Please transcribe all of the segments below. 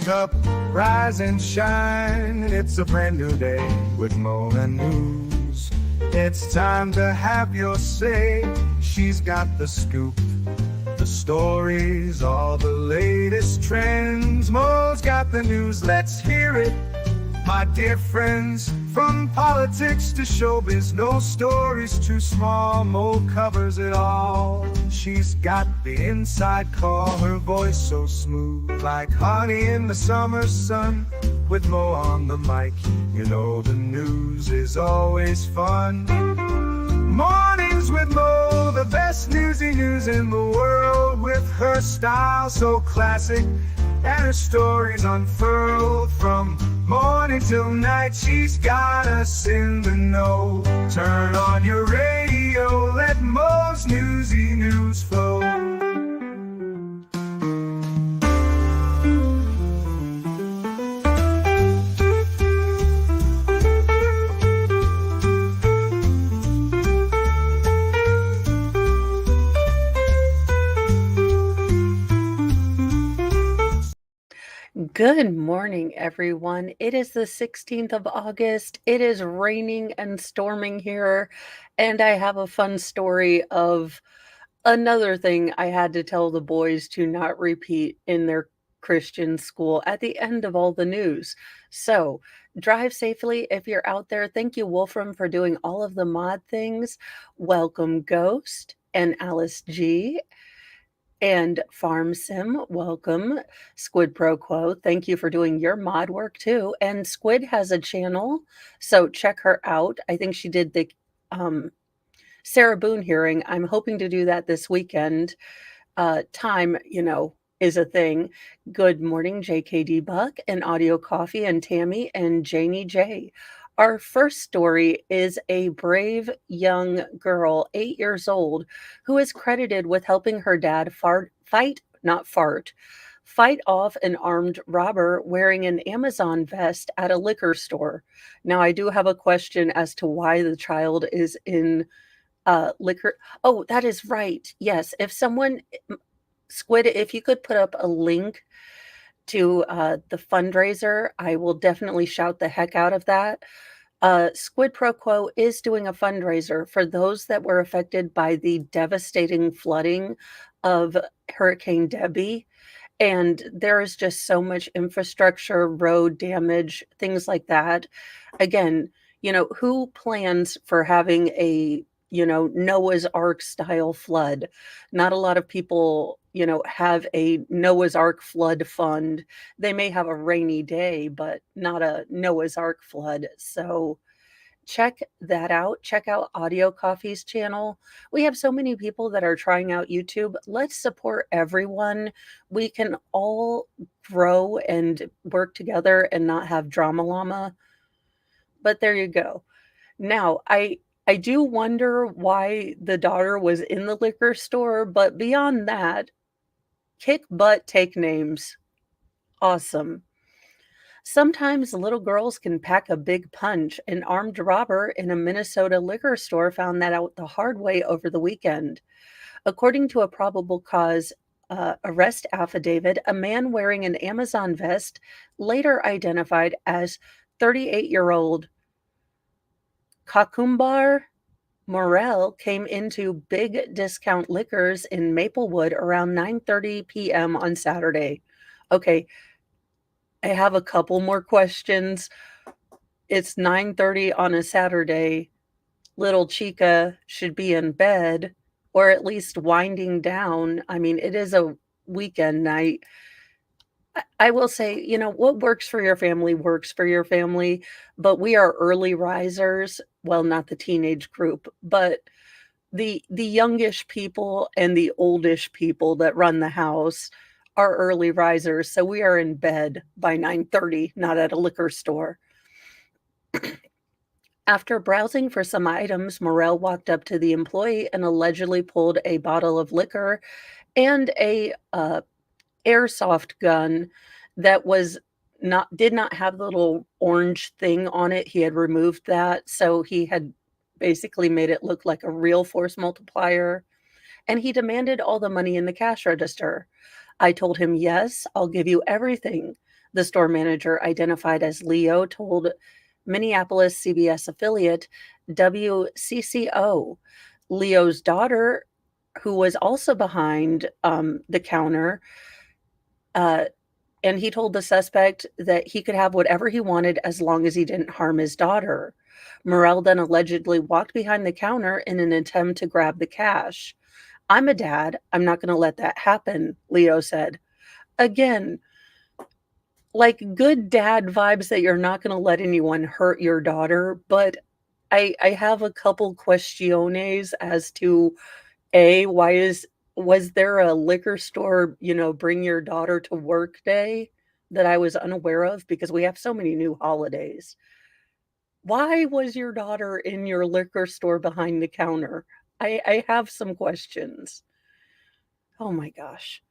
Wake up, rise and shine. It's a brand new day with Mona News. It's time to have your say. She's got the scoop, the stories, all the latest trends. Mo's got the news, let's hear it. My dear friends, from politics to showbiz, no story's too small. Mo covers it all. She's got the inside call, her voice so smooth, like honey in the summer sun. With Mo on the mic, you know the news is always fun. Mornings with Mo, the best newsy news in the world. With her style so classic and her stories unfurled, from morning till night, she's got us in the know. Turn on your radio, let Mo's newsy news flow. Good morning, everyone. It is the 16th of August. It is raining and storming here, and I have a fun story of another thing I had to tell the boys to not repeat in their Christian school at the end of all the news. So, drive safely if you're out there. Thank you, Wolfram, for doing all of the mod things. Welcome, Ghost and Alice G. And Farm Sim, welcome. Squid Pro Quo, thank you for doing your mod work too. And Squid has a channel, so check her out. I think she did the Sarah Boone hearing. I'm hoping to do that this weekend. Time, is a thing. Good morning, JKD Buck and Audio Coffee and Tammy and Janie J. Our first story is a brave young girl, 8 years old, who is credited with helping her dad fight off an armed robber wearing an Amazon vest at a liquor store. Now, I do have a question as to why the child is in liquor. Oh, that is right. Yes. Squid, if you could put up a link to the fundraiser, I will definitely shout the heck out of that. Squid Pro Quo is doing a fundraiser for those that were affected by the devastating flooding of Hurricane Debby. And there is just so much infrastructure, road damage, things like that. Again, who plans for having a Noah's Ark style flood? Not a lot of people, have a Noah's Ark flood fund. They may have a rainy day, but not a Noah's Ark flood. So check that out. Check out Audio Coffee's channel. We have so many people that are trying out YouTube. Let's support everyone. We can all grow and work together and not have drama llama. But there you go. Now, I do wonder why the daughter was in the liquor store, but beyond that, kick butt, take names. Awesome. Sometimes little girls can pack a big punch. An armed robber in a Minnesota liquor store found that out the hard way over the weekend. According to a probable cause arrest affidavit, a man wearing an Amazon vest, later identified as 38-year-old Kakumbar Morel, came into Big Discount Liquors in Maplewood around 9:30 p.m. on Saturday. Okay, I have a couple more questions. It's 9:30 on a Saturday. Little Chica should be in bed, or at least winding down. I mean, it is a weekend night. I will say, what works for your family works for your family, but we are early risers. Well, not the teenage group, but the youngish people and the oldish people that run the house are early risers. So we are in bed by 9:30, not at a liquor store. After browsing for some items, Morel walked up to the employee and allegedly pulled a bottle of liquor and a airsoft gun that did not have the little orange thing on it. He had removed that, so he had basically made it look like a real force multiplier, and he demanded all the money in the cash register. I told him, yes, I'll give you everything. The store manager, identified as Leo, told Minneapolis CBS affiliate WCCO. Leo's daughter, who was also behind the counter, uh, and he told the suspect that he could have whatever he wanted as long as he didn't harm his daughter. Morrell then allegedly walked behind the counter in an attempt to grab the cash. I'm a dad. I'm not going to let that happen, Leo said. Again, like good dad vibes that you're not going to let anyone hurt your daughter, but I have a couple questiones as to A, was there a liquor store, bring your daughter to work day that I was unaware of? Because we have so many new holidays. Why was your daughter in your liquor store behind the counter? I have some questions. Oh my gosh.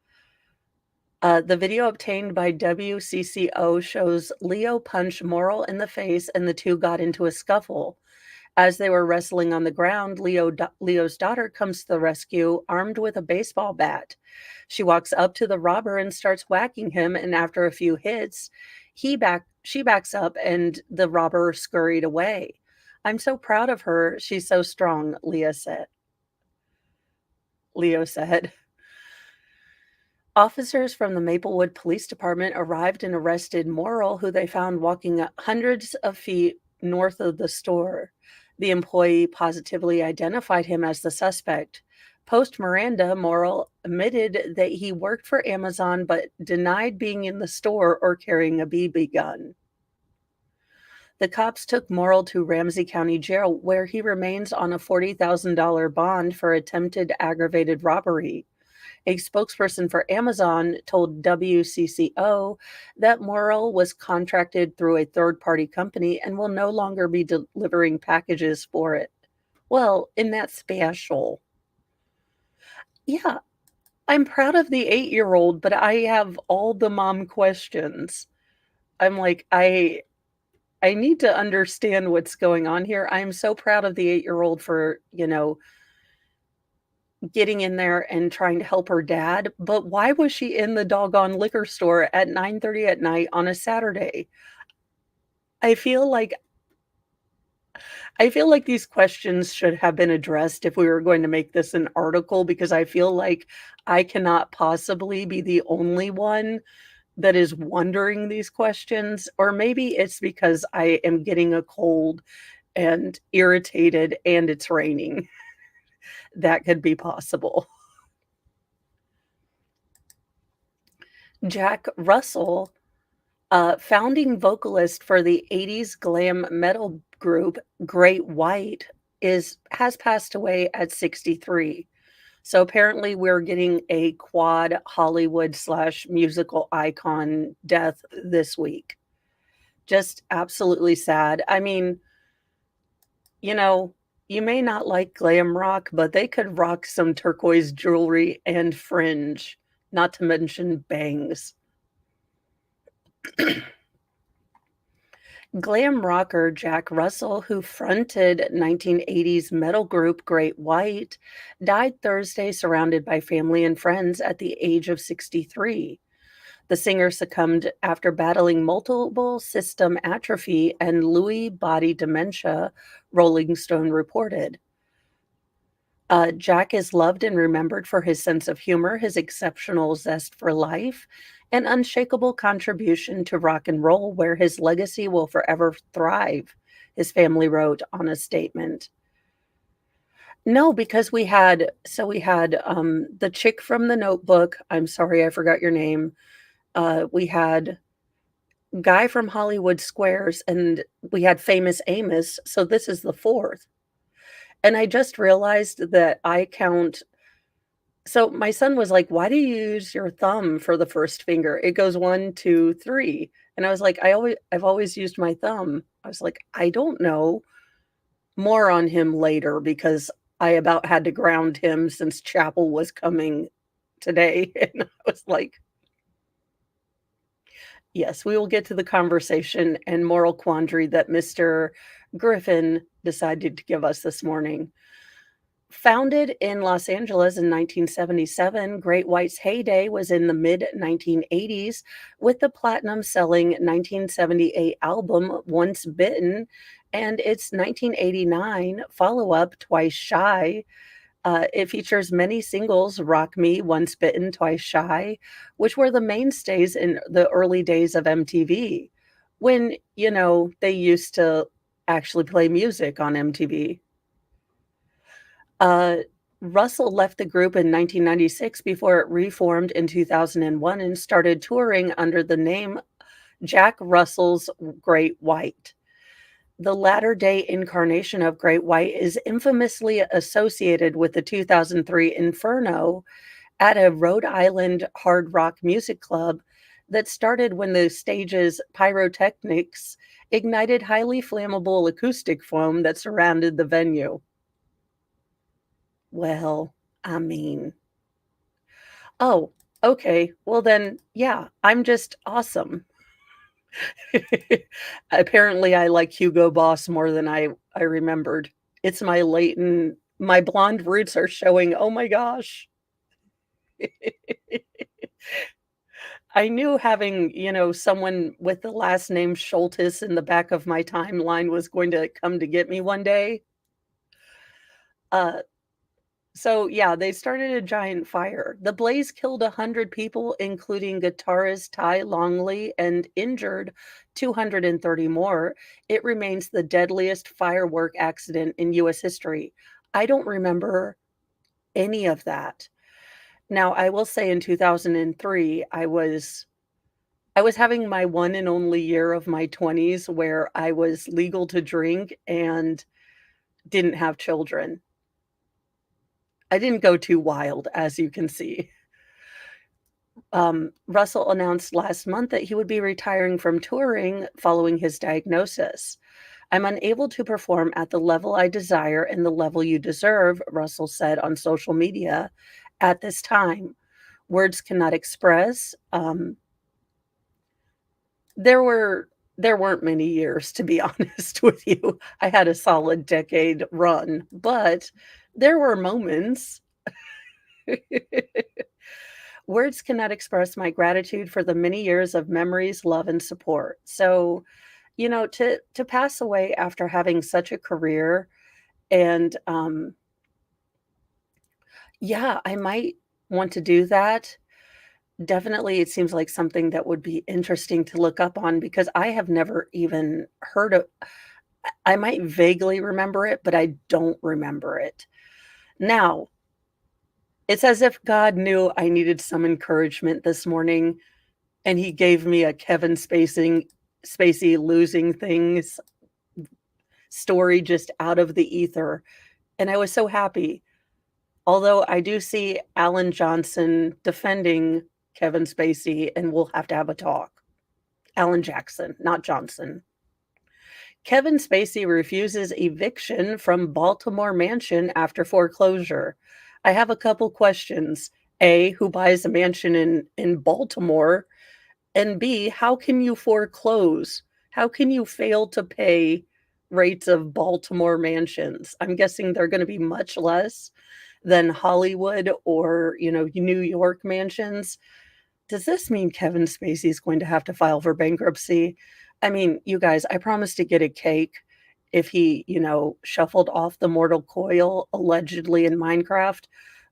The video obtained by WCCO shows Leo punch Morrill in the face and the two got into a scuffle. As they were wrestling on the ground, Leo's daughter comes to the rescue, armed with a baseball bat. She walks up to the robber and starts whacking him, and after a few hits, she backs up and the robber scurried away. I'm so proud of her. She's so strong, Leo said. Officers from the Maplewood Police Department arrived and arrested Morrill, who they found walking hundreds of feet north of the store. The employee positively identified him as the suspect. Post Miranda, Morrill admitted that he worked for Amazon but denied being in the store or carrying a BB gun. The cops took Morrill to Ramsey County Jail, where he remains on a $40,000 bond for attempted aggravated robbery. A spokesperson for Amazon told WCCO that Morrill was contracted through a third-party company and will no longer be delivering packages for it. Well, isn't that special? Yeah, I'm proud of the 8-year-old, but I have all the mom questions. I'm like, I need to understand what's going on here. I am so proud of the 8-year-old for, getting in there and trying to help her dad, but why was she in the doggone liquor store at 9:30 at night on a Saturday? I feel like these questions should have been addressed if we were going to make this an article, because I feel like I cannot possibly be the only one that is wondering these questions, or maybe it's because I am getting a cold and irritated and it's raining. That could be possible. Jack Russell, founding vocalist for the 80s glam metal group Great White, has passed away at 63. So apparently we're getting a quad Hollywood/musical icon death this week. Just absolutely sad. I mean, you may not like glam rock, but they could rock some turquoise jewelry and fringe, not to mention bangs. Glam rocker Jack Russell, who fronted 1980s metal group Great White, died Thursday surrounded by family and friends at the age of 63. The singer succumbed after battling multiple system atrophy and Lewy body dementia, Rolling Stone reported. Jack is loved and remembered for his sense of humor, his exceptional zest for life, and unshakable contribution to rock and roll, where his legacy will forever thrive, his family wrote on a statement. No, because we had the chick from The Notebook. I'm sorry, I forgot your name. We had Guy from Hollywood Squares, and we had Famous Amos. So this is the fourth. And I just realized that I count. So my son was like, "Why do you use your thumb for the first finger? It goes 1, 2, 3." And I was like, I've always used my thumb. I was like, I don't know. More on him later, because I about had to ground him since chapel was coming today. And I was like, yes, we will get to the conversation and moral quandary that Mr. Griffin decided to give us this morning. Founded in Los Angeles in 1977, Great White's heyday was in the mid 1980s with the platinum selling 1978 album Once Bitten and its 1989 follow up Twice Shy. It features many singles, Rock Me, Once Bitten, Twice Shy, which were the mainstays in the early days of MTV when, they used to actually play music on MTV. Uh, Russell left the group in 1996 before it reformed in 2001 and started touring under the name Jack Russell's Great White. The latter day incarnation of Great White is infamously associated with the 2003 Inferno at a Rhode Island hard rock music club that started when the stage's pyrotechnics ignited highly flammable acoustic foam that surrounded the venue. Well, I mean, oh, okay. Well, then, yeah, I'm just awesome. Apparently, I like Hugo Boss more than I remembered. It's my blonde roots are showing. Oh my gosh. I knew having, someone with the last name Schultes in the back of my timeline was going to come to get me one day. Uh, So, yeah, they started a giant fire. The blaze killed 100 people, including guitarist Ty Longley, and injured 230 more. It remains the deadliest firework accident in US history. I don't remember any of that. Now, I will say in 2003, I was having my one and only year of my 20s where I was legal to drink and didn't have children. I didn't go too wild, as you can see. Russell announced last month that he would be retiring from touring following his diagnosis. I'm unable to perform at the level I desire and the level you deserve, Russell said on social media at this time. Words cannot express. There weren't many years, to be honest with you. I had a solid decade run, but there were moments. Words cannot express my gratitude for the many years of memories, love, and support. So, to pass away after having such a career and, yeah, I might want to do that. Definitely, it seems like something that would be interesting to look up on because I have never even heard of I might vaguely remember it, but I don't remember it. Now, it's as if God knew I needed some encouragement this morning and he gave me a Kevin Spacey losing things story just out of the ether, and I was so happy. Although I do see Alan Johnson defending Kevin Spacey, and we'll have to have a talk. Alan Jackson, not Johnson. Kevin Spacey refuses eviction from Baltimore mansion after foreclosure. I have a couple questions. A, who buys a mansion in Baltimore? And B, how can you foreclose? How can you fail to pay rates of Baltimore mansions? I'm guessing they're going to be much less than Hollywood or, New York mansions. Does this mean Kevin Spacey is going to have to file for bankruptcy? I mean, you guys, I promised to get a cake if he, shuffled off the mortal coil allegedly in Minecraft.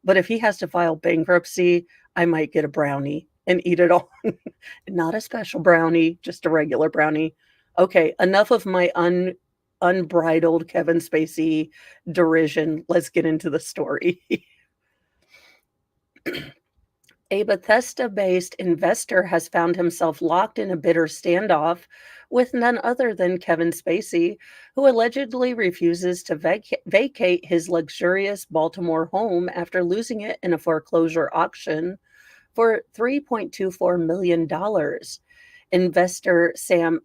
But if he has to file bankruptcy, I might get a brownie and eat it all. Not a special brownie, just a regular brownie. Okay, enough of my unbridled Kevin Spacey derision. Let's get into the story. A Bethesda-based investor has found himself locked in a bitter standoff with none other than Kevin Spacey, who allegedly refuses to vacate his luxurious Baltimore home after losing it in a foreclosure auction for $3.24 million. Investor Sam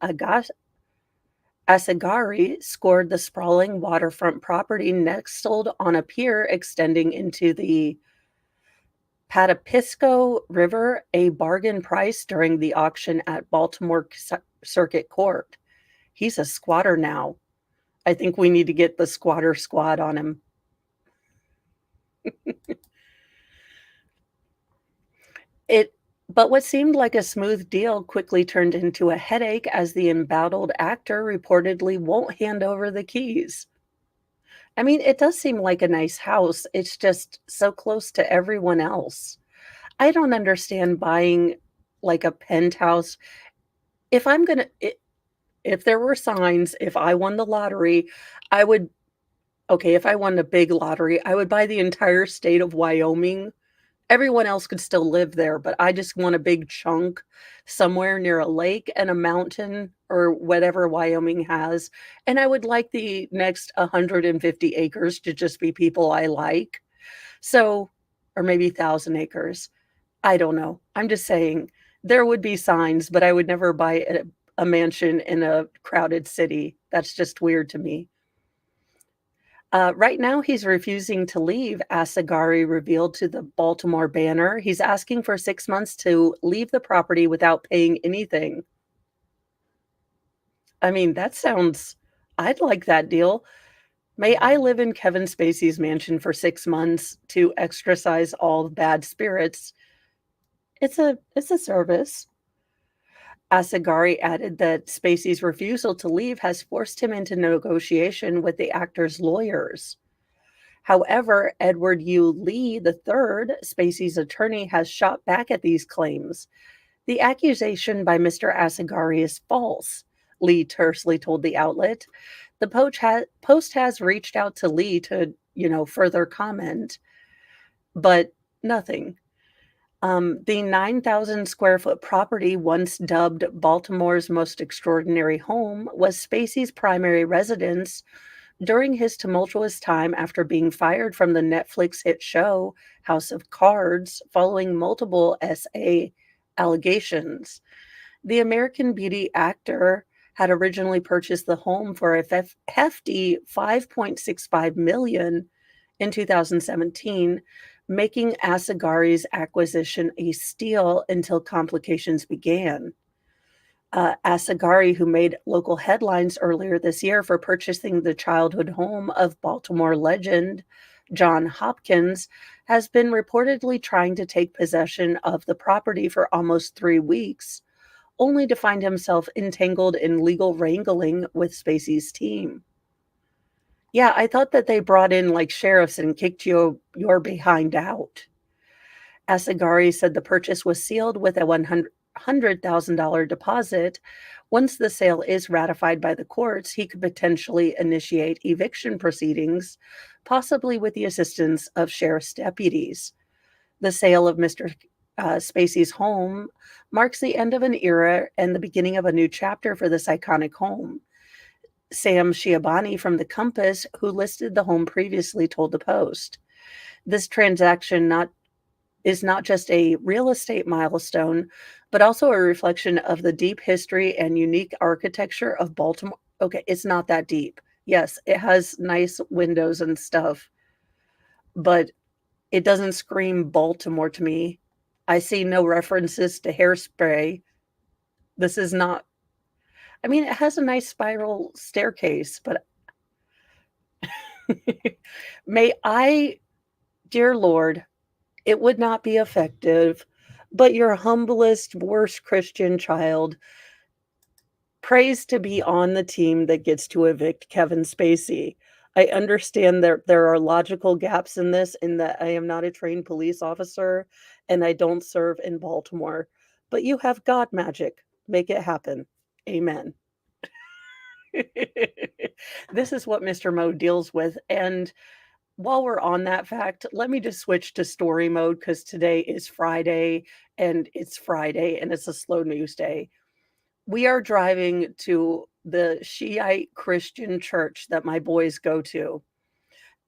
Asagari scored the sprawling waterfront property nestled on a pier extending into the Patapisco River, a bargain price during the auction at Baltimore Circuit Court. He's a squatter now. I think we need to get the squatter squad on him. It but what seemed like a smooth deal quickly turned into a headache as the embattled actor reportedly won't hand over the keys. I mean, it does seem like a nice house. It's just so close to everyone else. I don't understand buying like a penthouse. If I'm gonna, if there were signs, if I won the lottery, I would, okay, if I won a big lottery, I would buy the entire state of Wyoming. Everyone else could still live there, but I just want a big chunk somewhere near a lake and a mountain or whatever Wyoming has, and I would like the next 150 acres to just be people I like. So or maybe 1,000 acres. I don't know. I'm just saying there would be signs, but I would never buy a mansion in a crowded city. That's just weird to me. Right now, he's refusing to leave, Asagari revealed to the Baltimore Banner. He's asking for 6 months to leave the property without paying anything. I mean, that sounds I'd like that deal. May I live in Kevin Spacey's mansion for 6 months to exorcise all bad spirits. It's a service. Asagari added that Spacey's refusal to leave has forced him into negotiation with the actor's lawyers. However, Edward U. Lee III, Spacey's attorney, has shot back at these claims. The accusation by Mr. Asagari is false, Lee tersely told the outlet. The Post has reached out to Lee to, further comment, but nothing. The 9,000 square foot property, once dubbed Baltimore's most extraordinary home, was Spacey's primary residence during his tumultuous time after being fired from the Netflix hit show House of Cards following multiple SA allegations. The American Beauty actor had originally purchased the home for a hefty 5.65 million in 2017, making Asagari's acquisition a steal until complications began. Asagari, who made local headlines earlier this year for purchasing the childhood home of Baltimore legend John Hopkins, has been reportedly trying to take possession of the property for almost 3 weeks, only to find himself entangled in legal wrangling with Spacey's team. Yeah, I thought that they brought in like sheriffs and kicked your behind out. Asagari said the purchase was sealed with a $100,000 deposit. Once the sale is ratified by the courts, he could potentially initiate eviction proceedings, possibly with the assistance of sheriff's deputies. The sale of Mr. Spacey's home marks the end of an era and the beginning of a new chapter for this iconic home. Sam Shiabani from The Compass, who listed the home previously, told the Post. This transaction is not just a real estate milestone, but also a reflection of the deep history and unique architecture of Baltimore. Okay, it's not that deep. Yes, it has nice windows and stuff, but it doesn't scream Baltimore to me. I see no references to Hairspray. This is not, I mean, it has a nice spiral staircase, but may I, dear Lord, it would not be effective, but your humblest, worst Christian child prays to be on the team that gets to evict Kevin Spacey. I understand there are logical gaps in this, in that I am not a trained police officer and I don't serve in Baltimore, but you have God magic. Make it happen. Amen. This is what Mr. Mo deals with. And while we're on that fact, let me just switch to story mode because today is Friday and it's a slow news day. We are driving to the Shiite Christian church that my boys go to.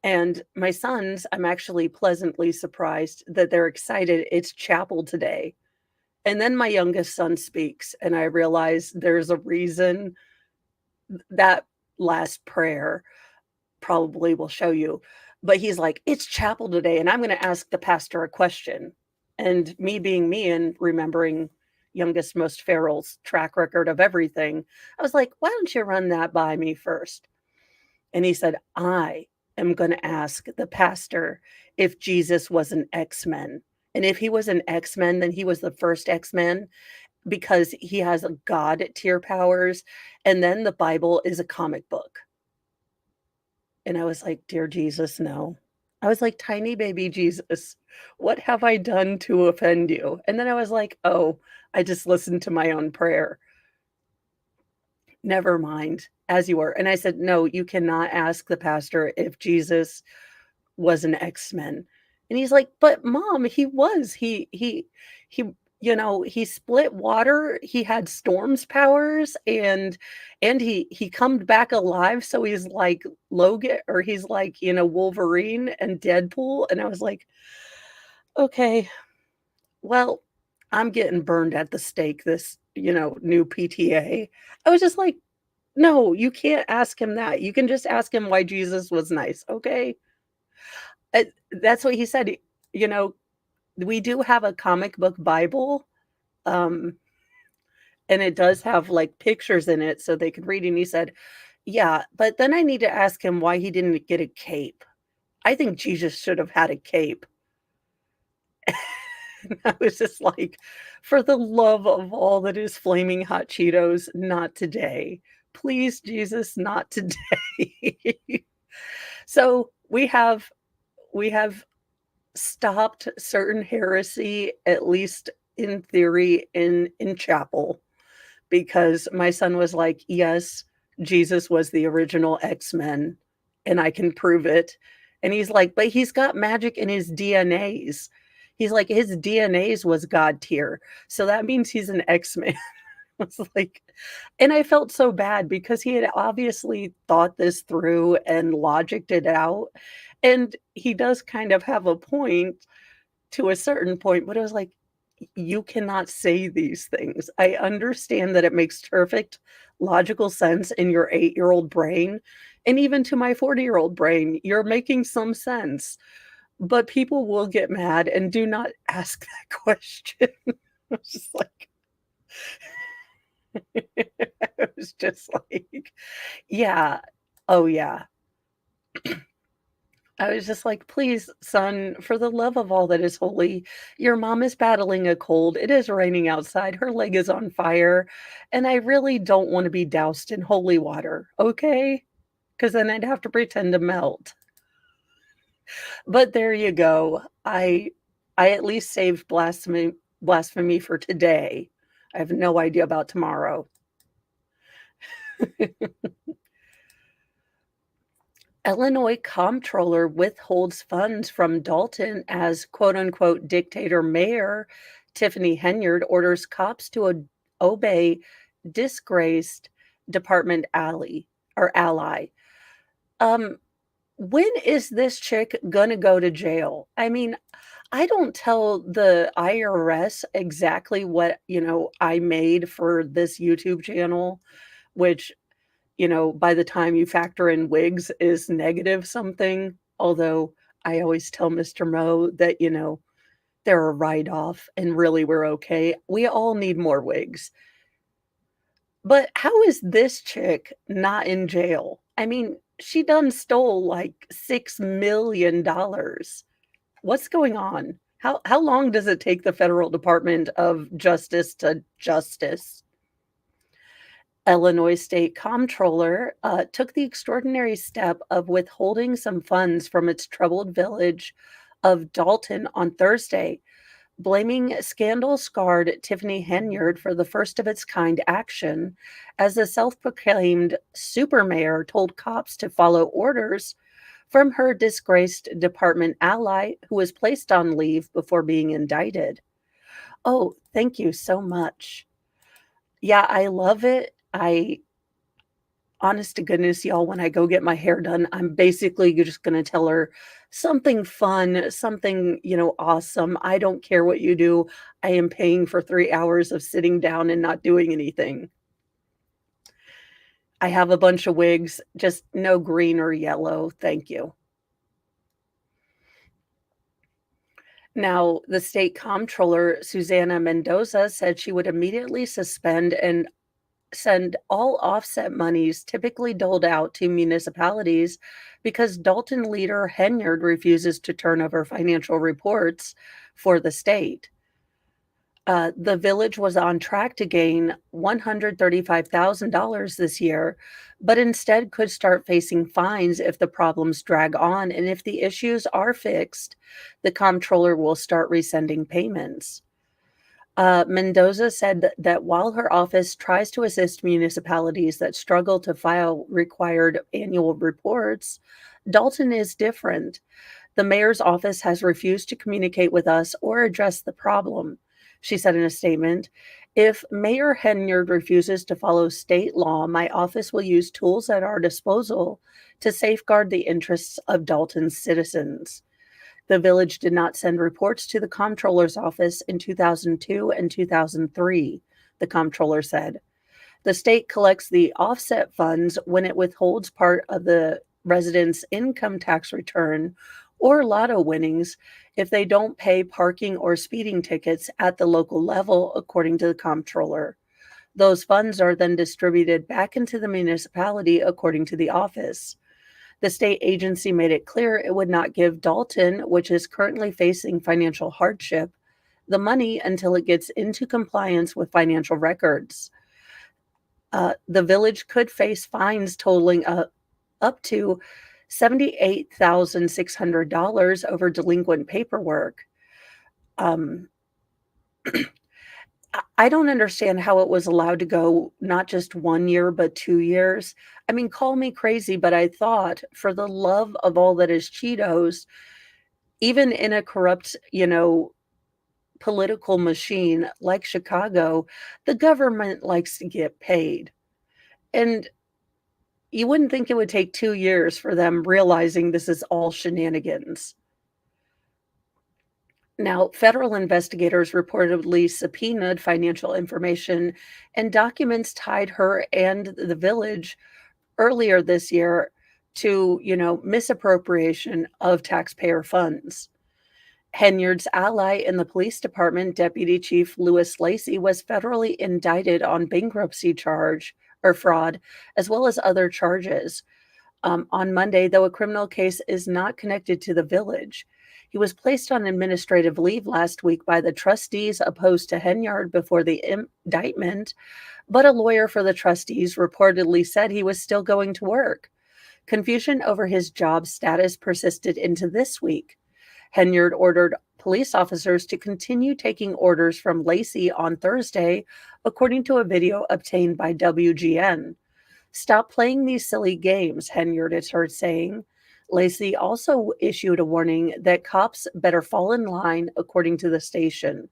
And my sons, I'm actually pleasantly surprised that they're excited. It's chapel today. And then my youngest son speaks, and I realize there's a reason that last prayer probably will show you. But he's like, it's chapel today, and I'm going to ask the pastor a question. And me being me and remembering youngest, most feral's track record of everything, I was like, why don't you run that by me first? And he said, I am going to ask the pastor if Jesus was an X-Men. And if he was an X-Men, then he was the first X-Men because he has a God tier powers, and then the Bible is a comic book. And I was like, "Dear Jesus, no." I was like, "Tiny baby Jesus, what have I done to offend you?" And then I was like, "Oh, I just listened to my own prayer. Never mind, as you were." And I said, "No, you cannot ask the pastor if Jesus was an X-Men." And he's like, "But mom, he was. He he split water, he had storms powers, and he come back alive, so he's like Logan or he's like, Wolverine and Deadpool." And I was like, "Okay, well, I'm getting burned at the stake this, new PTA." I was just like, "No, you can't ask him that. You can just ask him why Jesus was nice, okay?" That's what he said. You know, we do have a comic book Bible, um, and it does have, like, pictures in it so they could read, and he said, "Yeah, but then I need to ask him why he didn't get a cape. I think Jesus should have had a cape." And I was just like, "For the love of all that is flaming hot Cheetos, not today. Please, Jesus, not today." So, we have stopped certain heresy, at least in theory, in chapel, because my son was like, "Yes, Jesus was the original X-Men, and I can prove it." And he's like, "But he's got magic in his DNAs." He's like, "His DNAs was God tier, so that means he's an X-Man." I was like, and I felt so bad because he had obviously thought this through and logicked it out, and he does kind of have a point to a certain point, but I was like, "You cannot say these things. I understand that it makes perfect logical sense in your 8-year-old brain, and even to my 40-year-old brain, you're making some sense, but people will get mad and do not ask that question." I was just like I was just like, "Yeah. Oh, yeah." I was just like, "Please, son, for the love of all that is holy, your mom is battling a cold. It is raining outside. Her leg is on fire. And I really don't want to be doused in holy water. Okay? Because then I'd have to pretend to melt." But there you go. I at least saved blasphemy for today. I have no idea about tomorrow. Illinois comptroller withholds funds from Dalton as quote unquote dictator mayor. Tiffany Henyard orders cops to obey disgraced department ally. Um, when is this chick gonna go to jail? I mean, I don't tell the IRS exactly what, I made for this YouTube channel, which by the time you factor in wigs is negative something, although I always tell Mr. Mo that, they're a write-off and really we're okay. We all need more wigs. But how is this chick not in jail? I mean, she done stole like $6 million. What's going on? How long does it take the Federal Department of Justice to justice? Illinois State Comptroller took the extraordinary step of withholding some funds from its troubled village of Dalton on Thursday, blaming scandal scarred Tiffany Henyard for the first of its kind action, as the self proclaimed super mayor told cops to follow orders from her disgraced department ally, who was placed on leave before being indicted. Oh, thank you so much. Yeah, I love it. Honest to goodness, y'all, when I go get my hair done, I'm basically just gonna tell her something fun, something, awesome. I don't care what you do. I am paying for 3 hours of sitting down and not doing anything. I have a bunch of wigs, just no green or yellow, thank you. Now, the state comptroller, Susana Mendoza, said she would immediately suspend and send all offset monies typically doled out to municipalities because Dalton leader Henyard refuses to turn over financial reports for the state. The village was on track to gain $135,000 this year, but instead could start facing fines if the problems drag on. And if the issues are fixed, the comptroller will start resending payments. Mendoza said that while her office tries to assist municipalities that struggle to file required annual reports, Dalton is different. The mayor's office has refused to communicate with us or address the problem, she said in a statement. If Mayor Henyard refuses to follow state law, my office will use tools at our disposal to safeguard the interests of Dalton's citizens. The village did not send reports to the comptroller's office in 2002 and 2003, the comptroller said. The state collects the offset funds when it withholds part of the resident's income tax return or lotto winnings if they don't pay parking or speeding tickets at the local level, according to the comptroller. Those funds are then distributed back into the municipality, according to the office. The state agency made it clear it would not give Dalton, which is currently facing financial hardship, the money until it gets into compliance with financial records. The village could face fines totaling up to $78,600 over delinquent paperwork. Um, I don't understand how it was allowed to go not just 1 year, but 2 years. I mean, call me crazy, but I thought for the love of all that is Cheetos, even in a corrupt, political machine like Chicago, the government likes to get paid. And you wouldn't think it would take 2 years for them realizing this is all shenanigans. Now, federal investigators reportedly subpoenaed financial information and documents tied her and the village earlier this year to, misappropriation of taxpayer funds. Henyard's ally in the police department, Deputy Chief Louis Lacey, was federally indicted on bankruptcy charge or fraud, as well as other charges. On Monday, though a criminal case is not connected to the village. He was placed on administrative leave last week by the trustees opposed to Henyard before the indictment, but a lawyer for the trustees reportedly said he was still going to work. Confusion over his job status persisted into this week. Henyard ordered police officers to continue taking orders from Lacey on Thursday, according to a video obtained by WGN. Stop playing these silly games, Henyard is heard saying. Lacey also issued a warning that cops better fall in line, according to the station.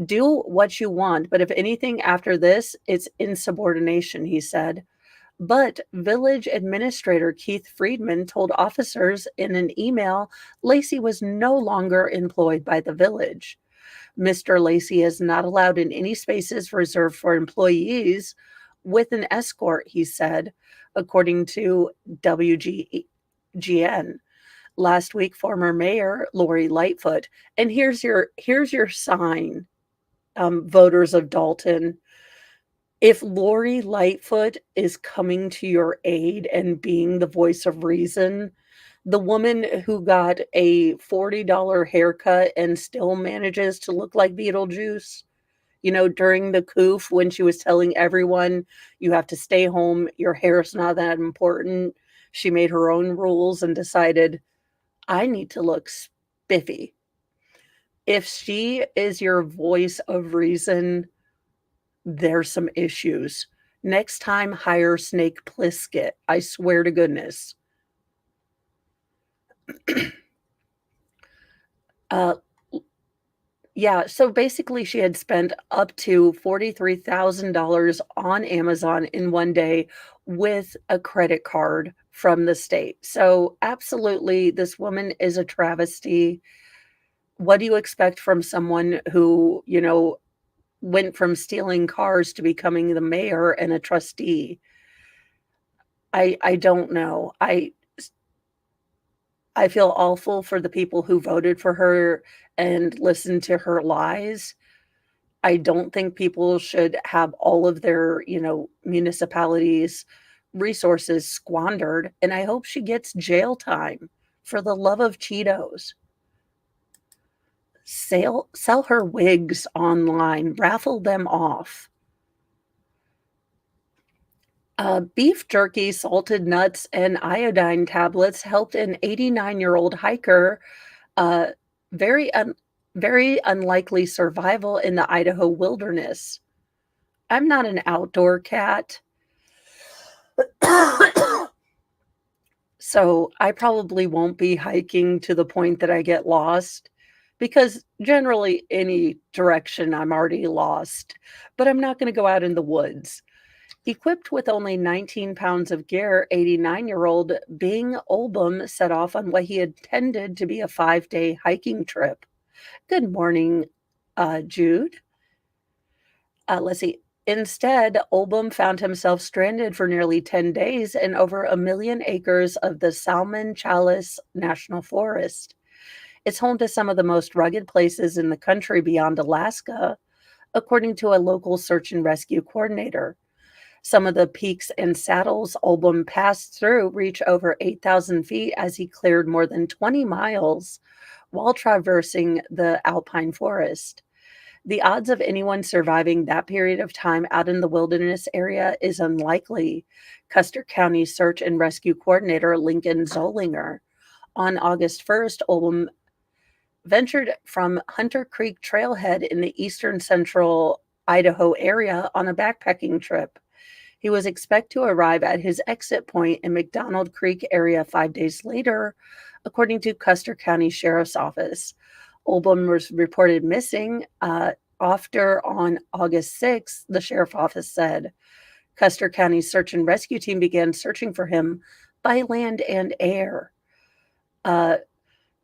Do what you want, but if anything after this, it's insubordination, he said. But village administrator Keith Friedman told officers in an email Lacey was no longer employed by the village. Mr. Lacey is not allowed in any spaces reserved for employees with an escort, he said, according to WGN. Last week, former mayor Lori Lightfoot, and here's your sign, voters of Dalton. If Lori Lightfoot is coming to your aid and being the voice of reason, the woman who got a $40 haircut and still manages to look like Beetlejuice, during the coof when she was telling everyone you have to stay home, your hair's not that important. She made her own rules and decided, I need to look spiffy. If she is your voice of reason, there's some issues. Next time, hire Snake Plissket. I swear to goodness. Yeah, so basically she had spent up to $43,000 on Amazon in one day with a credit card from the state. So absolutely, this woman is a travesty. What do you expect from someone who, went from stealing cars to becoming the mayor and a trustee? I don't know. I feel awful for the people who voted for her and listened to her lies. I don't think people should have all of their, municipalities' resources squandered, and I hope she gets jail time for the love of Cheetos. Sell her wigs online, raffle them off. Beef jerky, salted nuts, and iodine tablets helped an 89-year-old hiker uh, very very unlikely survival in the Idaho wilderness. I'm not an outdoor cat, so I probably won't be hiking to the point that I get lost because generally any direction I'm already lost, but I'm not going to go out in the woods. Equipped with only 19 pounds of gear, 89-year-old Bing Olbum set off on what he intended to be a 5-day hiking trip. Good morning, Jude. Let's see. Instead, Olbum found himself stranded for nearly 10 days in over 1 million acres of the Salmon Chalice National Forest. It's home to some of the most rugged places in the country beyond Alaska, according to a local search and rescue coordinator. Some of the peaks and saddles Olbum passed through reach over 8,000 feet as he cleared more than 20 miles while traversing the alpine forest. The odds of anyone surviving that period of time out in the wilderness area is unlikely, Custer County Search and Rescue Coordinator Lincoln Zollinger. On August 1st, Olbum ventured from Hunter Creek Trailhead in the eastern central Idaho area on a backpacking trip. He was expected to arrive at his exit point in McDonald Creek area 5 days later, according to Custer County Sheriff's Office. Olbum was reported missing after on August 6th, the Sheriff's Office said. Custer County Search and Rescue Team began searching for him by land and air.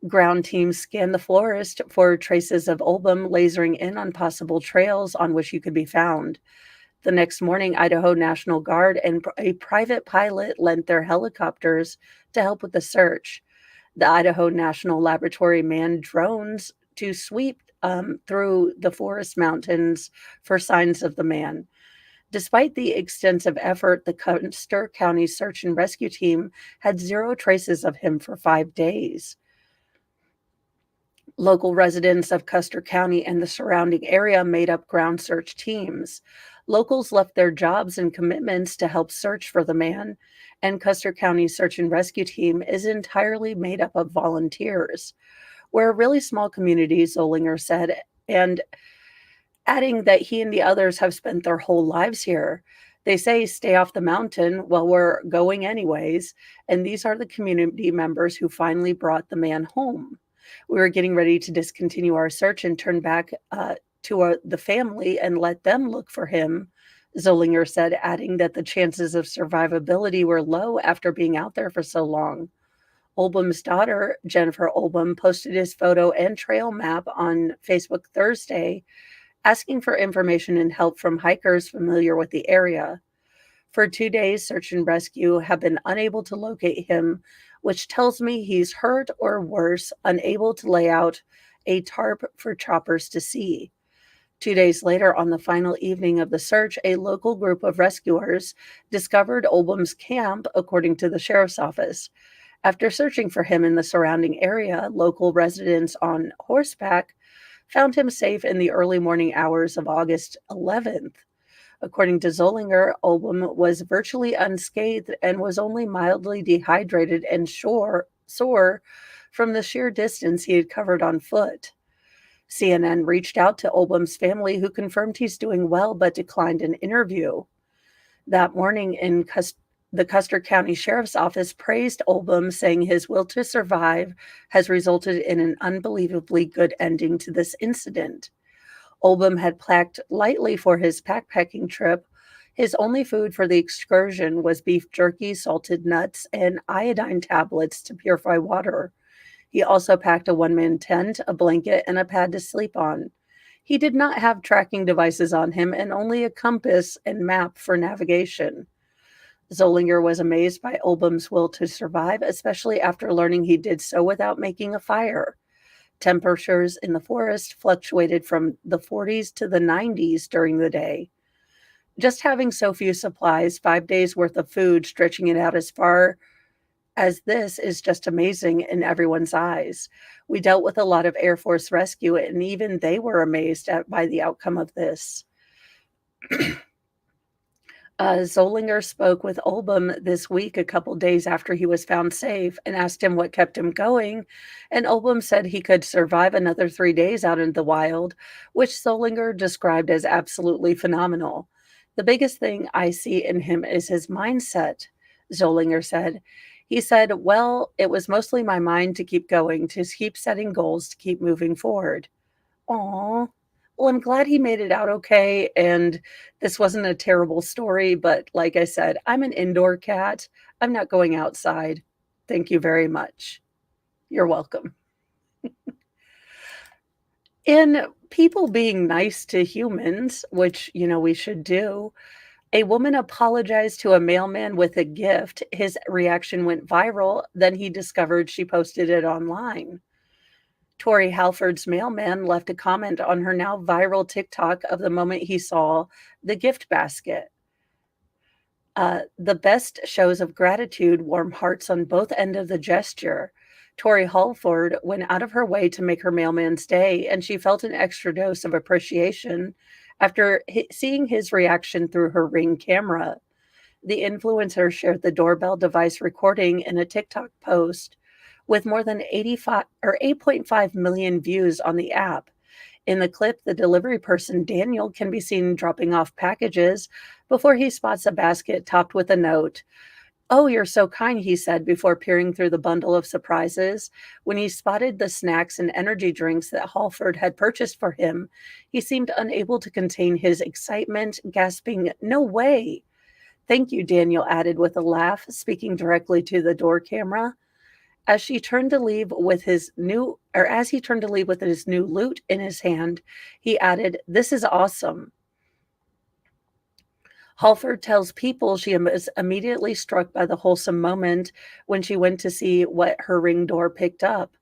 Ground teams scanned the forest for traces of Olbum, lasering in on possible trails on which he could be found. The next morning, Idaho National Guard and a private pilot lent their helicopters to help with the search. The Idaho National Laboratory manned drones to sweep through the forest mountains for signs of the man. Despite the extensive effort, the Custer County Search and Rescue Team had zero traces of him for 5 days. Local residents of Custer County and the surrounding area made up ground search teams. Locals left their jobs and commitments to help search for the man, and Custer County Search and Rescue Team is entirely made up of volunteers. We're a really small community, Zollinger said, and adding that he and the others have spent their whole lives here. They say stay off the mountain. Well, we're going anyways, and these are the community members who finally brought the man home. We were getting ready to discontinue our search and turn back to the family and let them look for him, Zollinger said, adding that the chances of survivability were low after being out there for so long. Olbum's daughter, Jennifer Olbum, posted his photo and trail map on Facebook Thursday, asking for information and help from hikers familiar with the area. For 2 days, search and rescue have been unable to locate him, which tells me he's hurt or worse, unable to lay out a tarp for choppers to see. 2 days later, on the final evening of the search, a local group of rescuers discovered Olbum's camp, according to the sheriff's office. After searching for him in the surrounding area, local residents on horseback found him safe in the early morning hours of August 11th. According to Zollinger, Olbum was virtually unscathed and was only mildly dehydrated and sore from the sheer distance he had covered on foot. CNN reached out to Olbum's family, who confirmed he's doing well but declined an interview. That morning, the Custer County Sheriff's Office praised Olbum, saying his will to survive has resulted in an unbelievably good ending to this incident. Olbum had packed lightly for his backpacking trip. His only food for the excursion was beef jerky, salted nuts, and iodine tablets to purify water. He also packed a one-man tent, a blanket, and a pad to sleep on. He did not have tracking devices on him and only a compass and map for navigation. Zollinger was amazed by Olbum's will to survive, especially after learning he did so without making a fire. Temperatures in the forest fluctuated from the 40s to the 90s during the day. Just having so few supplies, 5 days worth of food, stretching it out as far as this is just amazing in everyone's eyes. We dealt with a lot of Air Force rescue, and even they were amazed by the outcome of this. Zollinger spoke with Olbum this week, a couple days after he was found safe, and asked him what kept him going. And Olbum said he could survive another 3 days out in the wild, which Zollinger described as absolutely phenomenal. The biggest thing I see in him is his mindset, Zollinger said. He said, well, it was mostly my mind to keep going, to keep setting goals, to keep moving forward. Aw. Well, I'm glad he made it out okay, and this wasn't a terrible story, but like I said, I'm an indoor cat. I'm not going outside. Thank you very much. You're welcome. In people being nice to humans, which, we should do, a woman apologized to a mailman with a gift. His reaction went viral. Then he discovered she posted it online. Tori Halford's mailman left a comment on her now viral TikTok of the moment he saw the gift basket. The best shows of gratitude, warm hearts on both ends of the gesture. Tori Halford went out of her way to make her mailman's day, and she felt an extra dose of appreciation after seeing his reaction through her Ring camera. The influencer shared the doorbell device recording in a TikTok post with more than 8.5 million views on the app. In the clip, the delivery person, Daniel, can be seen dropping off packages before he spots a basket topped with a note. Oh, you're so kind, he said before peering through the bundle of surprises. When he spotted the snacks and energy drinks that Halford had purchased for him, he seemed unable to contain his excitement, gasping, "No way!" "Thank you," Daniel added with a laugh, speaking directly to the door camera. As he turned to leave with his new loot in his hand, he added, "This is awesome." Halford tells People she was immediately struck by the wholesome moment when she went to see what her Ring door picked up.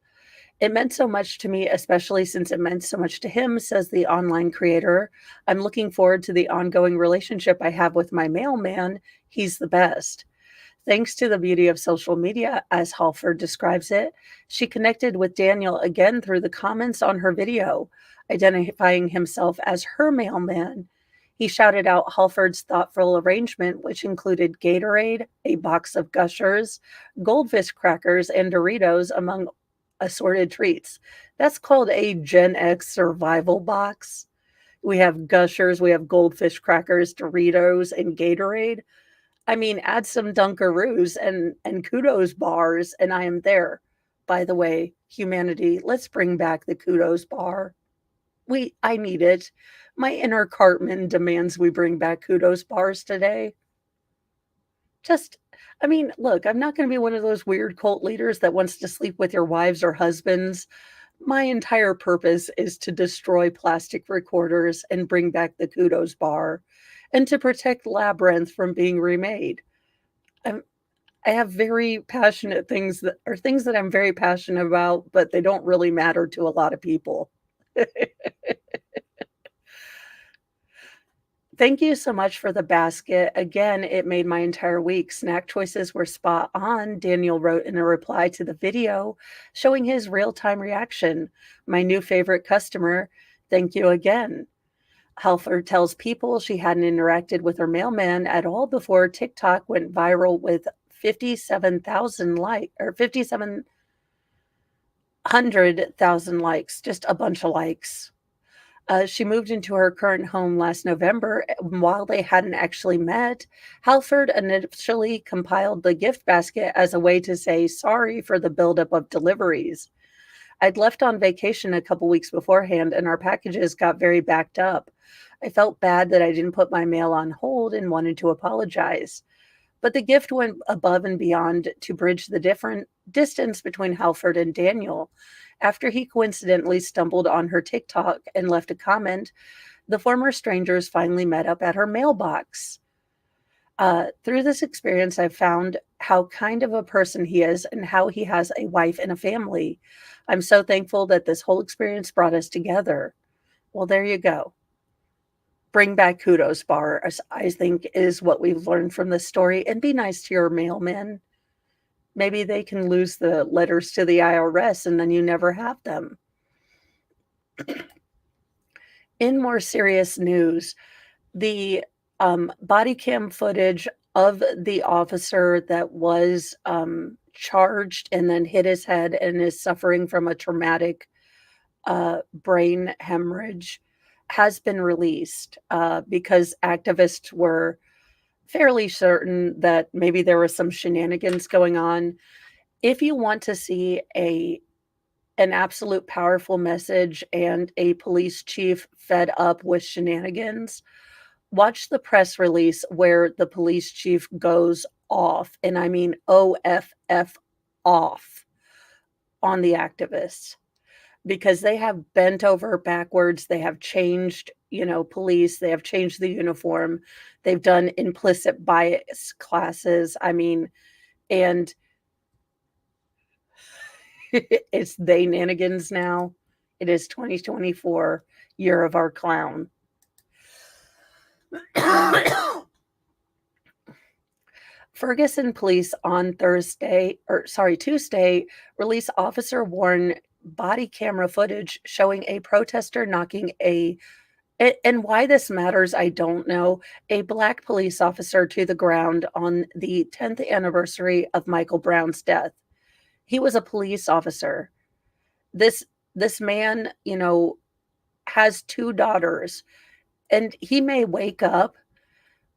"It meant so much to me, especially since it meant so much to him," says the online creator. "I'm looking forward to the ongoing relationship I have with my mailman. He's the best." Thanks to the beauty of social media, as Halford describes it, she connected with Daniel again through the comments on her video, identifying himself as her mailman. He shouted out Halford's thoughtful arrangement, which included Gatorade, a box of Gushers, goldfish crackers, and Doritos, among assorted treats. That's called a Gen X survival box. We have Gushers, we have goldfish crackers, Doritos, and Gatorade. I mean, add some Dunkaroos and Kudos bars, and I am there. By the way, humanity, let's bring back the Kudos bar. I need it. My inner Cartman demands we bring back Kudos bars today. Look, I'm not going to be one of those weird cult leaders that wants to sleep with your wives or husbands. My entire purpose is to destroy plastic recorders and bring back the Kudos bar, and to protect Labyrinth from being remade. I have very passionate things that I'm very passionate about, but they don't really matter to a lot of people. Thank you so much for the basket. Again, it made my entire week. Snack choices were spot on, Daniel wrote in a reply to the video, showing his real-time reaction. My new favorite customer. Thank you again. Halford tells People she hadn't interacted with her mailman at all before TikTok went viral with 5,700,000 likes, just a bunch of likes. She moved into her current home last November. While they hadn't actually met, Halford initially compiled the gift basket as a way to say sorry for the buildup of deliveries. "I'd left on vacation a couple weeks beforehand, and our packages got very backed up. I felt bad that I didn't put my mail on hold and wanted to apologize. But the gift went above and beyond to bridge the different distance between Halford and Daniel. After he coincidentally stumbled on her TikTok and left a comment, the former strangers finally met up at her mailbox. Through this experience, I've found how kind of a person he is and how he has a wife and a family. I'm so thankful that this whole experience brought us together. Well, there you go. Bring back kudos bar, I think, is what we've learned from this story. And be nice to your mailman. Maybe they can lose the letters to the IRS and then you never have them. In more serious news, the body cam footage of the officer that was charged and then hit his head and is suffering from a traumatic brain hemorrhage has been released because activists were fairly certain that maybe there was some shenanigans going on. If you want to see an absolute powerful message and a police chief fed up with shenanigans, watch the press release where the police chief goes off, and I mean OFF off on the activists, because they have bent over backwards. They have changed, police. They have changed the uniform. They've done implicit bias classes. I mean, and it's they nanigans now. It is 2024, year of our clown. Ferguson police on Tuesday, released officer worn body camera footage showing a protester knocking and why this matters, I don't know, a Black police officer to the ground on the 10th anniversary of Michael Brown's death. He was a police officer. This man, has 2 daughters, and he may wake up,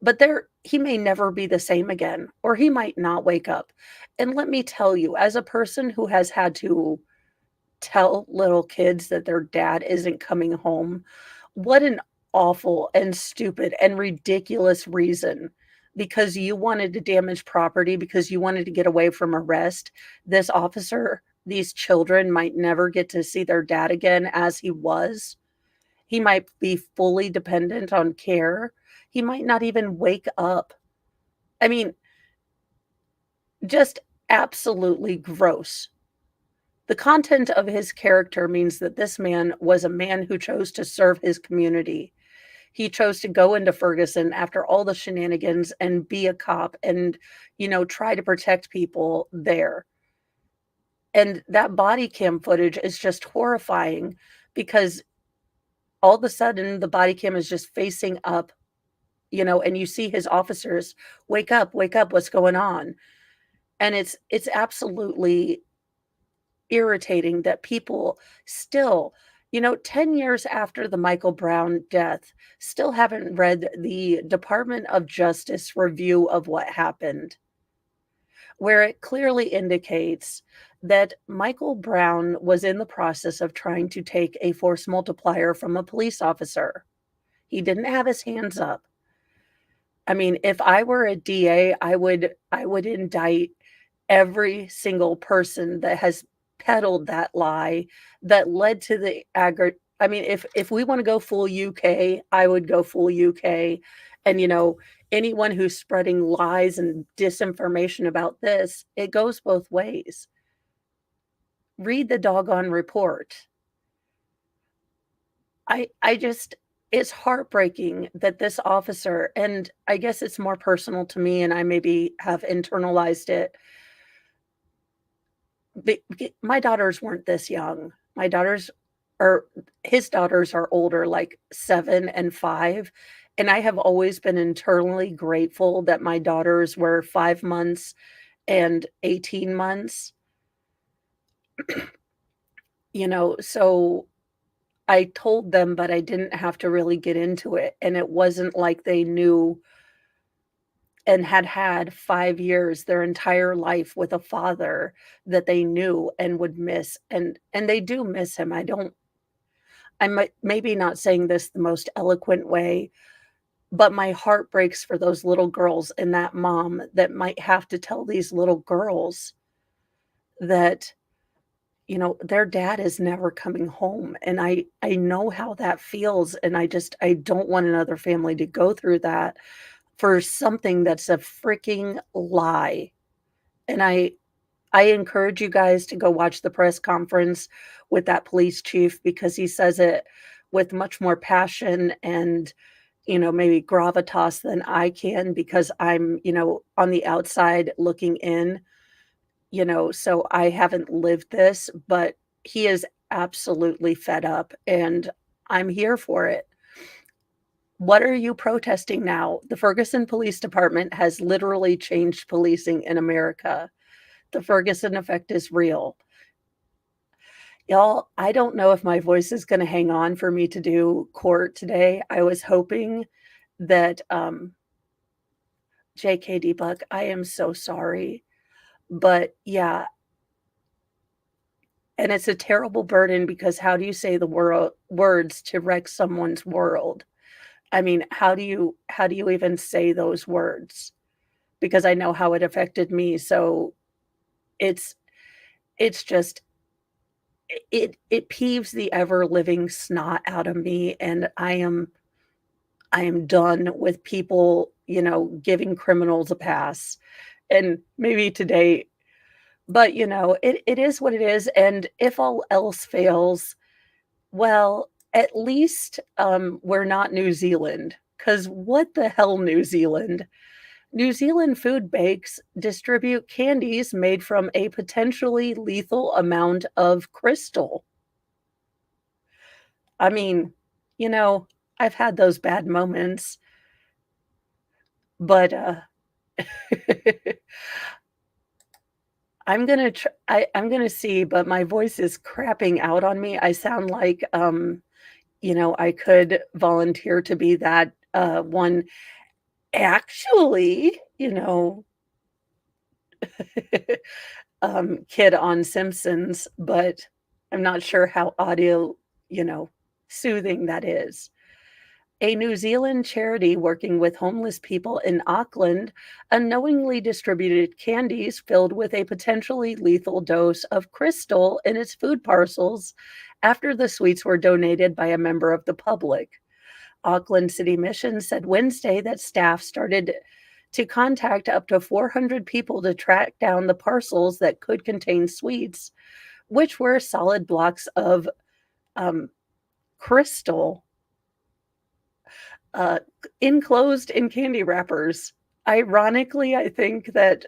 but he may never be the same again, or he might not wake up. And let me tell you, as a person who has had to tell little kids that their dad isn't coming home, what an awful and stupid and ridiculous reason. Because you wanted to damage property, because you wanted to get away from arrest, these children might never get to see their dad again as he was. He might be fully dependent on care. He might not even wake up. I mean, just absolutely gross. The content of his character means that this man was a man who chose to serve his community. He chose to go into Ferguson after all the shenanigans and be a cop and, try to protect people there. And that body cam footage is just horrifying because all of a sudden the body cam is just facing up, and you see his officers, wake up, what's going on? And it's absolutely irritating that people still, 10 years after the Michael Brown death, still haven't read the Department of Justice review of what happened, where it clearly indicates that Michael Brown was in the process of trying to take a force multiplier from a police officer. He didn't have his hands up. I mean, if I were a DA, I would indict every single person that has peddled that lie that led to the I mean, if we want to go full UK, I would go full UK. And anyone who's spreading lies and disinformation about this, it goes both ways. Read the doggone report. I just, it's heartbreaking that this officer, and I guess it's more personal to me and I maybe have internalized it. My daughters weren't this young. His daughters are older, like 7 and 5. And I have always been internally grateful that my daughters were 5 months and 18 months. So I told them, but I didn't have to really get into it. And it wasn't like they knew and had 5 years, their entire life, with a father that they knew and would miss. And they do miss him. I'm maybe not saying this the most eloquent way, but my heart breaks for those little girls and that mom that might have to tell these little girls that, their dad is never coming home. And I know how that feels. And I don't want another family to go through that for something that's a freaking lie. And I encourage you guys to go watch the press conference with that police chief because he says it with much more passion and, maybe gravitas than I can because I'm, on the outside looking in, so I haven't lived this, but he is absolutely fed up and I'm here for it. What are you protesting now? The Ferguson Police Department has literally changed policing in America. The Ferguson effect is real. Y'all, I don't know if my voice is gonna hang on for me to do court today. I was hoping that, JKD Buck, I am so sorry. But yeah, and it's a terrible burden because how do you say the words to wreck someone's world? I mean, how do you even say those words? Because I know how it affected me, so it's it's just it peeves the ever living snot out of me, and I am done with people, giving criminals a pass. And maybe today, but it is what it is. And if all else fails, well, at least we're not New Zealand. Because what the hell, New Zealand? New Zealand food banks distribute candies made from a potentially lethal amount of crystal. I mean, you know, I've had those bad moments, but, I'm gonna see, but my voice is crapping out on me. I sound like, I could volunteer to be that, one actually, kid on Simpsons, but I'm not sure how audio, you know, soothing that is. A New Zealand charity working with homeless people in Auckland unknowingly distributed candies filled with a potentially lethal dose of crystal in its food parcels after the sweets were donated by a member of the public. Auckland City Mission said Wednesday that staff started to contact up to 400 people to track down the parcels that could contain sweets, which were solid blocks of um, crystal uh, enclosed in candy wrappers. Ironically, I think that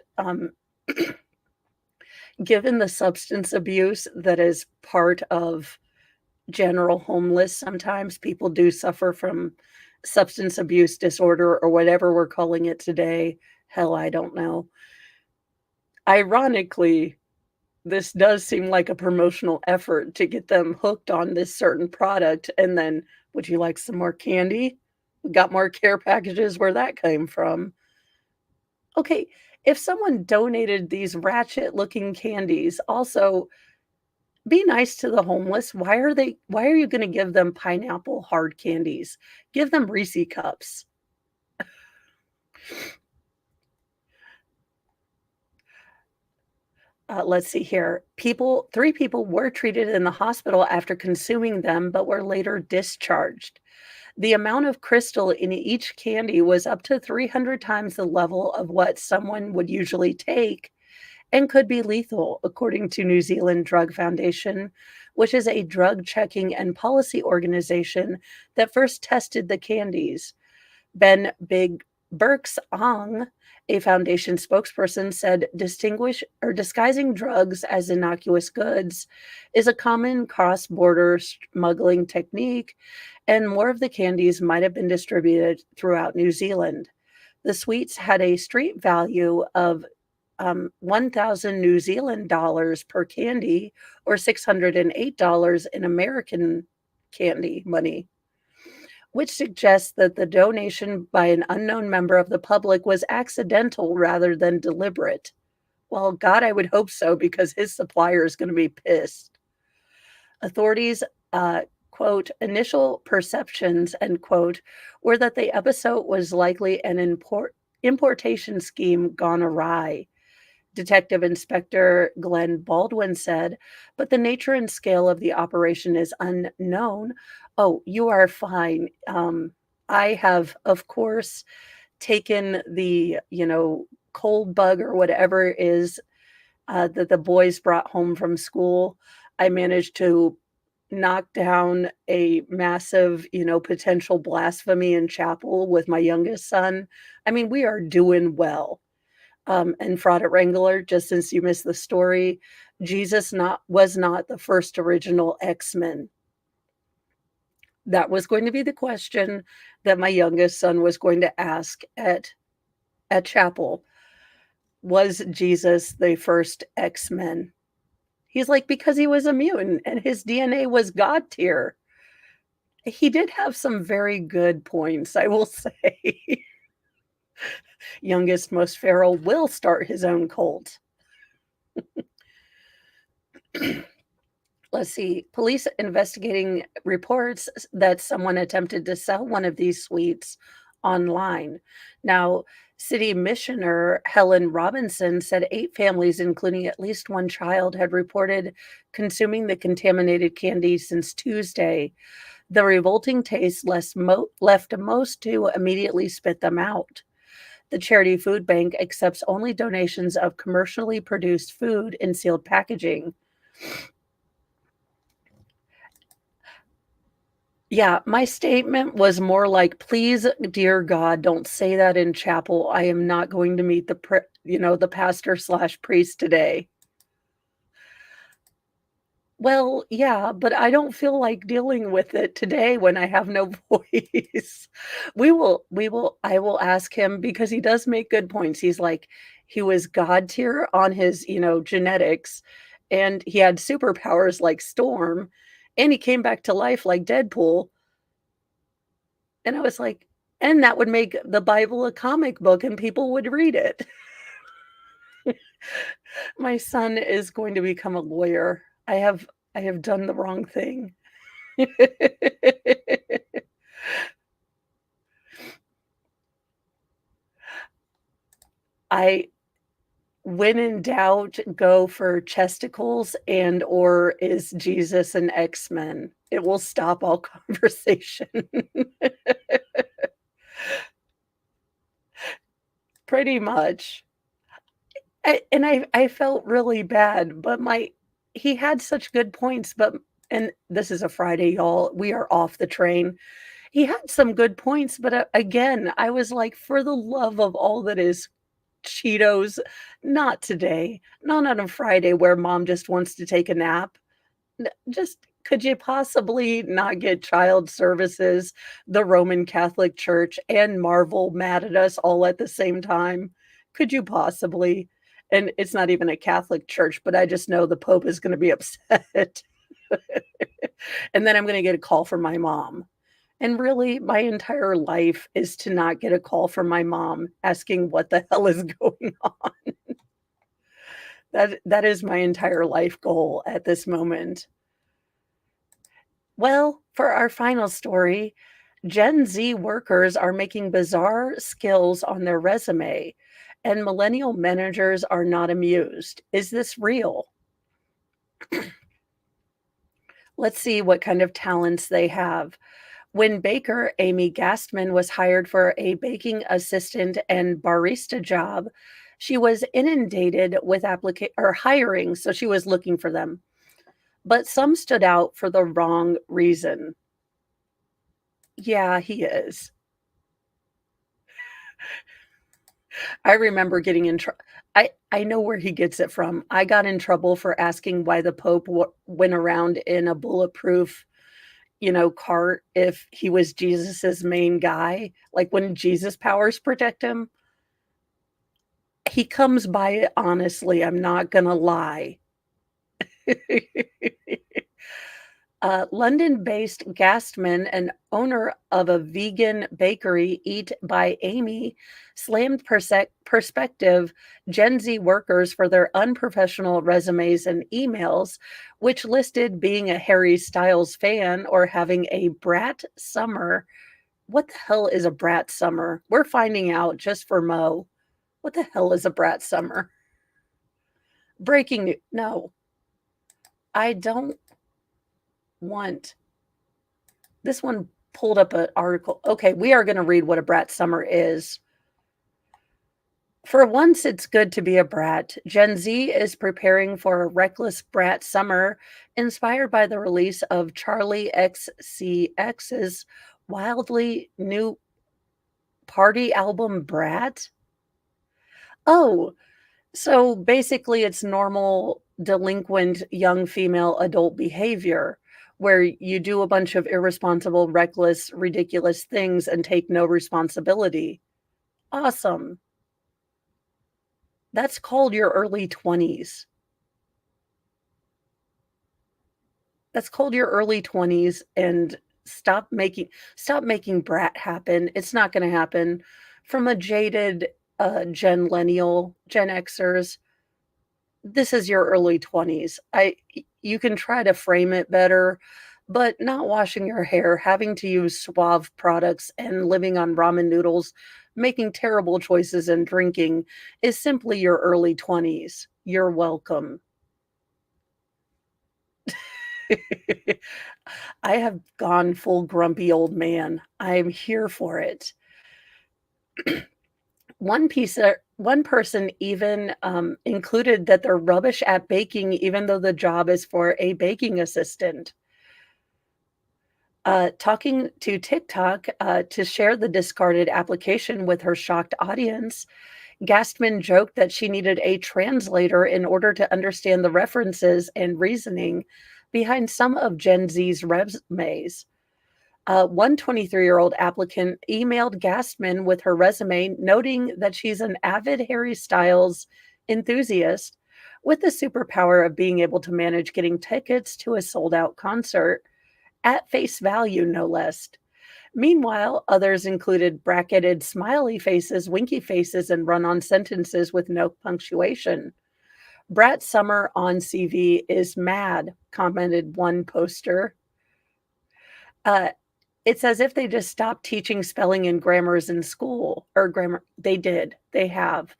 given the substance abuse that is part of general homeless, sometimes people do suffer from substance abuse disorder or whatever we're calling it today. Hell, I don't know. Ironically, this does seem like a promotional effort to get them hooked on this certain product. And then, would you like some more candy? We got more care packages where that came from. Okay, if someone donated these ratchet looking candies, also be nice to the homeless. Why are you going to give them pineapple hard candies? Give them Reese cups. Let's see here. 3 people were treated in the hospital after consuming them, but were later discharged. The amount of crystal in each candy was up to 300 times the level of what someone would usually take and could be lethal, according to New Zealand Drug Foundation, which is a drug checking and policy organization that first tested the candies. Ben Big Burks Ong, a foundation spokesperson, said disguising drugs as innocuous goods is a common cross-border smuggling technique, and more of the candies might have been distributed throughout New Zealand. The sweets had a street value of 1,000 New Zealand dollars per candy, or $608 in American candy money, which suggests that the donation by an unknown member of the public was accidental rather than deliberate. Well, God, I would hope so because his supplier is going to be pissed. Authorities, quote, initial perceptions, end quote, were that the episode was likely an importation scheme gone awry. Detective Inspector Glenn Baldwin said, but the nature and scale of the operation is unknown. Oh, you are fine. I have, of course, taken the, cold bug or whatever it is that the boys brought home from school. I managed to knock down a massive, potential blasphemy in chapel with my youngest son. I mean, we are doing well. And Fraud at Wrangler, just since you missed the story, Jesus not was not the first original X-Men. That was going to be the question that my youngest son was going to ask at chapel. Was Jesus the first X-Men? He's like, because he was a mutant and his DNA was God tier. He did have some very good points, I will say. Youngest, most feral will start his own cult. Let's see. Police investigating reports that someone attempted to sell one of these sweets online. Now, City Missioner Helen Robinson said 8 families, including at least 1 child, had reported consuming the contaminated candy since Tuesday. The revolting taste left most to immediately spit them out. The charity food bank accepts only donations of commercially produced food in sealed packaging. Yeah, my statement was more like, "Please, dear God, don't say that in chapel. I am not going to meet the pastor/priest today." Well, yeah, but I don't feel like dealing with it today when I have no voice. I will ask him because he does make good points. He's like, he was God tier on his, genetics, and he had superpowers like Storm, and he came back to life like Deadpool. And I was like, and that would make the Bible a comic book and people would read it. My son is going to become a lawyer. I have done the wrong thing. I when in doubt, go for chesticles and or is Jesus an X-Men? It will stop all conversation. Pretty much. I felt really bad, but my he had such good points, but and this is a Friday, y'all. We are off the train. He had some good points, but, again, I was like, "For the love of all that is Cheetos, not today. Not on a Friday where mom just wants to take a nap. Just could you possibly not get child services, the Roman Catholic Church, and Marvel mad at us all at the same time? Could you possibly?" And it's not even a Catholic church, but I just know the Pope is gonna be upset. And then I'm gonna get a call from my mom. And really, my entire life is to not get a call from my mom asking what the hell is going on. That is my entire life goal at this moment. Well, for our final story, Gen Z workers are making bizarre skills on their resume, and millennial managers are not amused. Is this real? Let's see what kind of talents they have. When baker Amy Gastman was hired for a baking assistant and barista job, she was inundated with hiring, so she was looking for them. But some stood out for the wrong reason. Yeah, he is. I remember getting in trouble. I know where he gets it from. I got in trouble for asking why the Pope went around in a bulletproof, cart if he was Jesus's main guy. Like when Jesus powers protect him, he comes by it honestly. I'm not gonna lie. London-based Gastman, an owner of a vegan bakery, Eat by Amy, slammed prospective Gen Z workers for their unprofessional resumes and emails, which listed being a Harry Styles fan or having a brat summer. What the hell is a brat summer? We're finding out just for Mo. What the hell is a brat summer? Breaking news. No, I don't want this one pulled up an article. Okay, we are going to read what a brat summer is. For once, it's good to be a brat. Gen Z is preparing for a reckless brat summer inspired by the release of Charlie XCX's wildly new party album, Brat. Oh, so basically, it's normal, delinquent, young female adult behavior where you do a bunch of irresponsible, reckless, ridiculous things and take no responsibility. Awesome. That's called your early 20s. That's called your early 20s, and stop making brat happen. It's not gonna happen. From a jaded, Gen Lennial, Gen Xers, this is your early 20s. You can try to frame it better, but not washing your hair, having to use Suave products, and living on ramen noodles, making terrible choices and drinking is simply your early 20s. You're welcome. I have gone full grumpy old man. I am here for it. One person even, included that they're rubbish at baking even though the job is for a baking assistant. Talking to TikTok, to share the discarded application with her shocked audience, Gastman joked that she needed a translator in order to understand the references and reasoning behind some of Gen Z's resumes. One 23-year-old applicant emailed Gastman with her resume, noting that she's an avid Harry Styles enthusiast with the superpower of being able to manage getting tickets to a sold out concert at face value, no less. Meanwhile, others included bracketed smiley faces, winky faces, and run on sentences with no punctuation. Brat Summer on CV is mad, commented one poster. Uh, it's as if they just stopped teaching spelling and grammars in school, or grammar. They did. They have.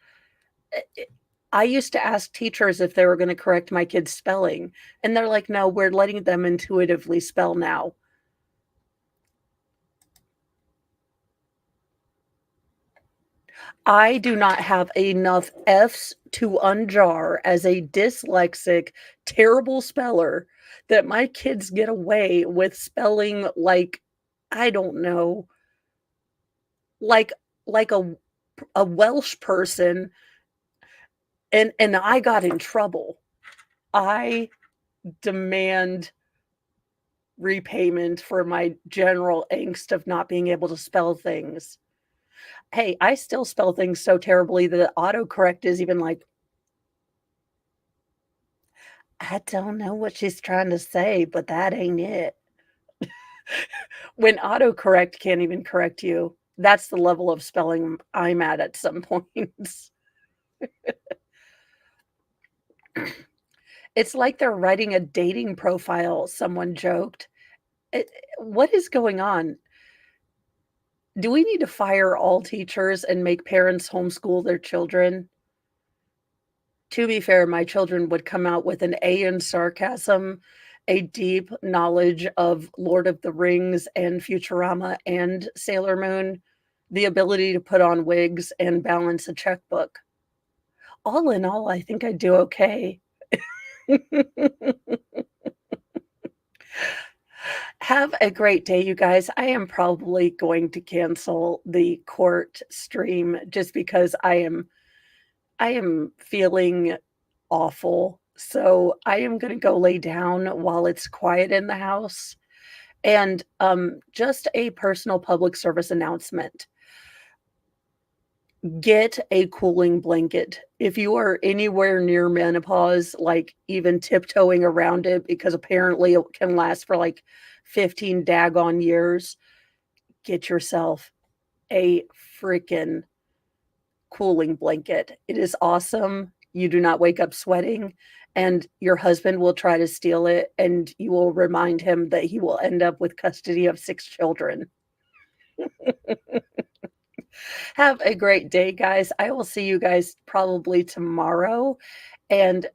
I used to ask teachers if they were going to correct my kids' spelling, and they're like, no, we're letting them intuitively spell now. I do not have enough F's to unjar as a dyslexic, terrible speller that my kids get away with spelling like, I don't know, like like a Welsh person, and I got in trouble. I demand repayment for my general angst of not being able to spell things. Hey, I still spell things so terribly that autocorrect is even like, I don't know what she's trying to say, but that ain't it. When autocorrect can't even correct you, that's the level of spelling I'm at some points. It's like they're writing a dating profile, someone joked. What is going on? Do we need to fire all teachers and make parents homeschool their children? To be fair, my children would come out with an A in sarcasm, a deep knowledge of Lord of the Rings and Futurama and Sailor Moon, the ability to put on wigs and balance a checkbook. All in all, I think I do okay. Have a great day, you guys. I am probably going to cancel the court stream just because I am feeling awful. So I am going to go lay down while it's quiet in the house. And just a personal public service announcement. Get a cooling blanket. If you are anywhere near menopause, like even tiptoeing around it, because apparently it can last for like 15 daggone years, get yourself a freaking cooling blanket. It is awesome. You do not wake up sweating, and your husband will try to steal it, and you will remind him that he will end up with custody of 6 children. Have a great day, guys. I will see you guys probably tomorrow. And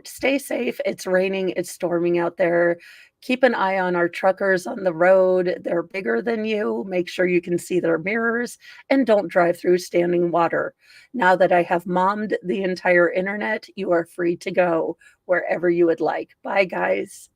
Stay safe. It's raining, it's storming out there. Keep an eye on our truckers on the road. They're bigger than you. Make sure you can see their mirrors and don't drive through standing water. Now that I have mommed the entire internet, you are free to go wherever you would like. Bye, guys.